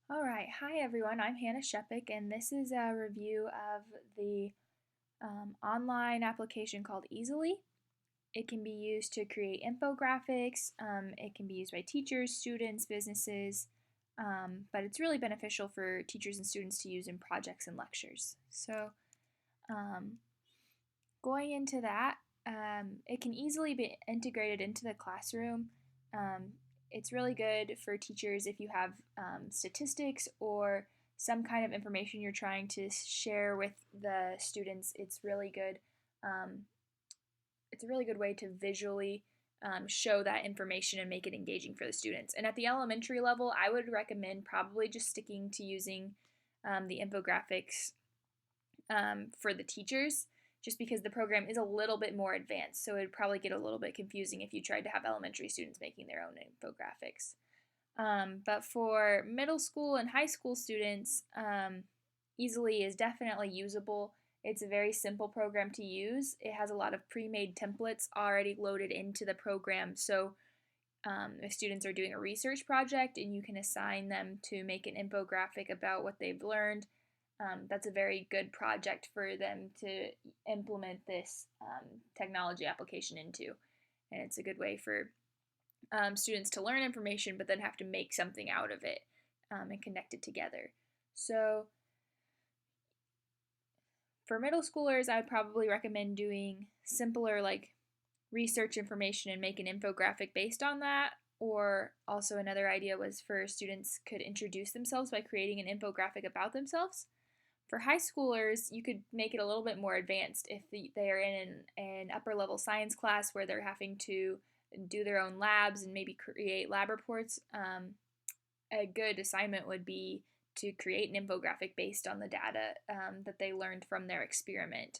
All right, hi everyone. I'm Hannah Sheppeck, and this is a review of the online application called Easily. It can be used to create infographics. It can be used by teachers, students, businesses, but it's really beneficial for teachers and students to use in projects and lectures. So, um, going into that, it can easily be integrated into the classroom. Um, it's really good for teachers if you have statistics or some kind of information you're trying to share with the students. Um, it's a really good way to visually show that information and make it engaging for the students. And at the elementary level, I would recommend probably just sticking to using the infographics for the teachers, just because the program is a little bit more advanced. So it would probably get a little bit confusing if you tried to have elementary students making their own infographics. But for middle school and high school students, Easily is definitely usable. It's a very simple program to use. It has a lot of pre-made templates already loaded into the program. So if students are doing a research project and you can assign them to make an infographic about what they've learned, that's a very good project for them to implement this technology application into. And it's a good way for students to learn information but then have to make something out of it and connect it together. So for middle schoolers, I would probably recommend doing simpler like research information and make an infographic based on that. Or also another idea was for students could introduce themselves by creating an infographic about themselves. For high schoolers, you could make it a little bit more advanced if they are in an upper level science class where they're having to do their own labs and maybe create lab reports. A good assignment would be to create an infographic based on the data that they learned from their experiment.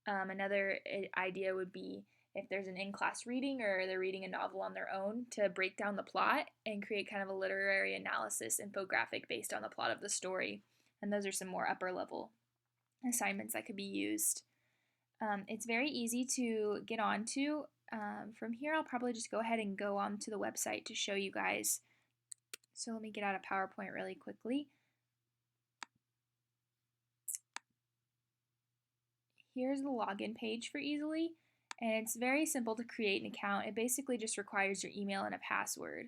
Another idea would be if there's an in-class reading or they're reading a novel on their own, to break down the plot and create kind of a literary analysis infographic based on the plot of the story. And those are some more upper level assignments that could be used. It's very easy to get onto. From here, I'll probably just go ahead and go on to the website to show you guys. So let me get out of PowerPoint really quickly. Here's the login page for Easily, and it's very simple to create an account. It basically just requires your email and a password.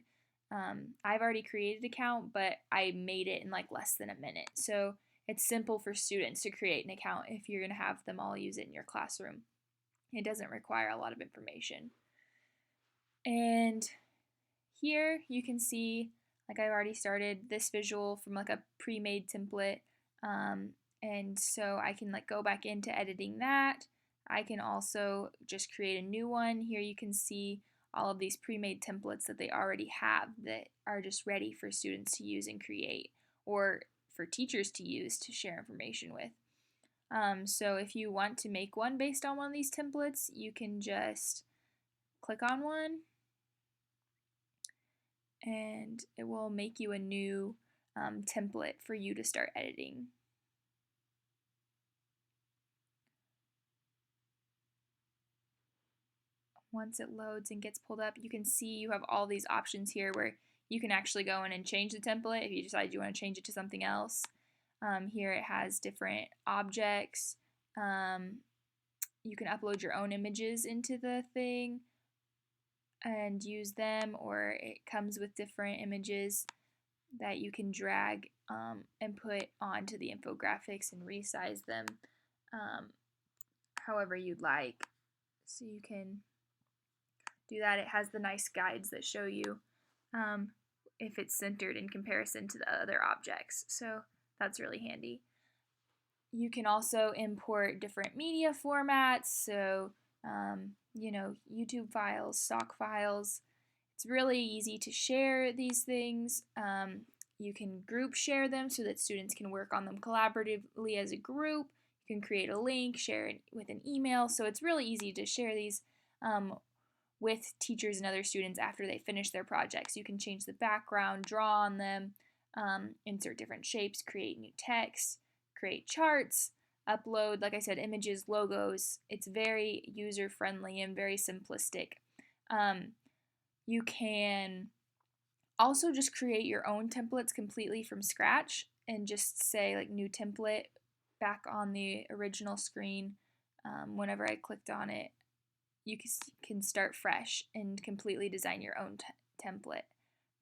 I've already created an account, but I made it in like less than a minute. So it's simple for students to create an account if you're going to have them all use it in your classroom. It doesn't require a lot of information. And here you can see, like I've already started this visual from like a pre-made template. And so I can like go back into editing that. I can also just create a new one. Here you can see all of these pre-made templates that they already have that are just ready for students to use and create, or for teachers to use to share information with. So if you want to make one based on one of these templates, you can just click on one and it will make you a new template for you to start editing. Once it loads and gets pulled up, you can see you have all these options here where you can actually go in and change the template if you decide you want to change it to something else. Here it has different objects. You can upload your own images into the thing and use them, or it comes with different images that you can drag and put onto the infographics and resize them however you'd like. So you can do that. It has the nice guides that show you if it's centered in comparison to the other objects. So that's really handy. You can also import different media formats, so YouTube files, stock files. It's really easy to share these things. You can group share them so that students can work on them collaboratively as a group. You can create a link, share it with an email. So it's really easy to share these with teachers and other students after they finish their projects. You can change the background, draw on them, insert different shapes, create new text, create charts, upload, like I said, images, logos. It's very user-friendly and very simplistic. You can Also, just create your own templates completely from scratch and just say like new template back on the original screen. Whenever I clicked on it, you can start fresh and completely design your own template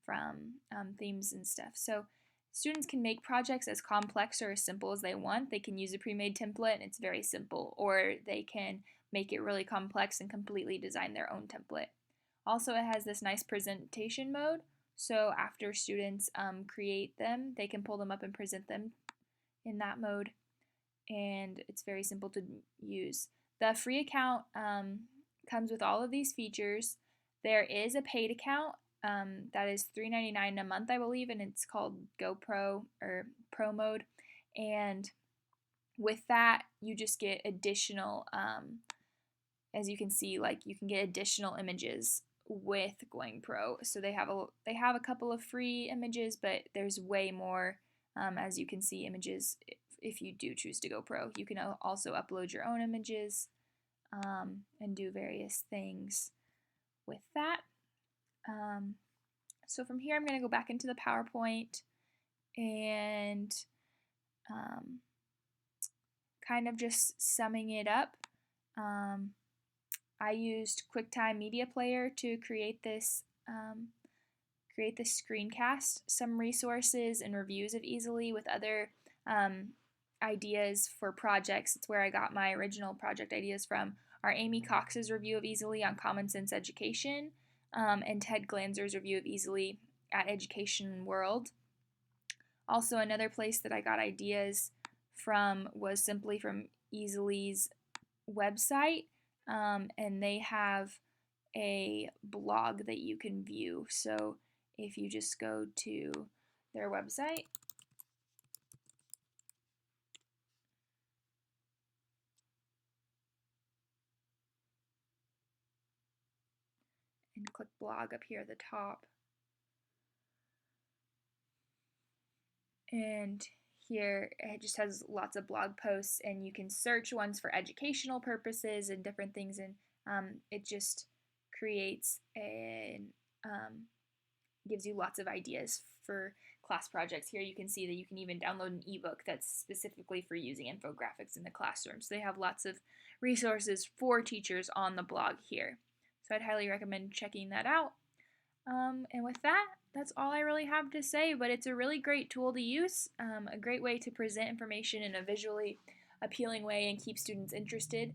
from themes and stuff. So students can make projects as complex or as simple as they want. They can use a pre-made template and it's very simple, or they can make it really complex and completely design their own template. Also, it has this nice presentation mode, so after students create them, they can pull them up and present them in that mode, and it's very simple to use. The free account comes with all of these features. There is a paid account that is $3.99 a month, I believe, and it's called GoPro or Pro Mode. And with that, you just get additional, as you can see, like you can get additional images with going pro. So they have a couple of free images, but there's way more, as you can see, images if you do choose to go pro. You can also upload your own images and do various things with that. So from here, I'm going to go back into the PowerPoint and kind of just summing it up. I used QuickTime Media Player to create this screencast, some resources and reviews of Easily with other ideas for projects. It's where I got my original project ideas from. Are Amy Cox's review of Easily on Common Sense Education, and Ted Glanzer's review of Easily at Education World. Also, another place that I got ideas from was simply from Easily's website, and they have a blog that you can view. So if you just go to their website, and click blog up here at the top, and here it just has lots of blog posts, and you can search ones for educational purposes and different things, and it just creates and gives you lots of ideas for class projects. Here you can see that you can even download an ebook that's specifically for using infographics in the classroom. So they have lots of resources for teachers on the blog here. So I'd highly recommend checking that out. And with that, that's all I really have to say, but it's a really great tool to use, a great way to present information in a visually appealing way and keep students interested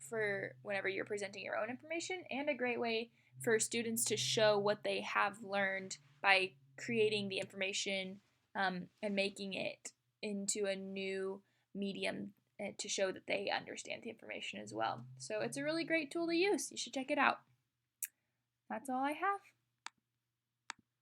for whenever you're presenting your own information, and a great way for students to show what they have learned by creating the information and making it into a new medium to show that they understand the information as well. So it's a really great tool to use. You should check it out. That's all I have.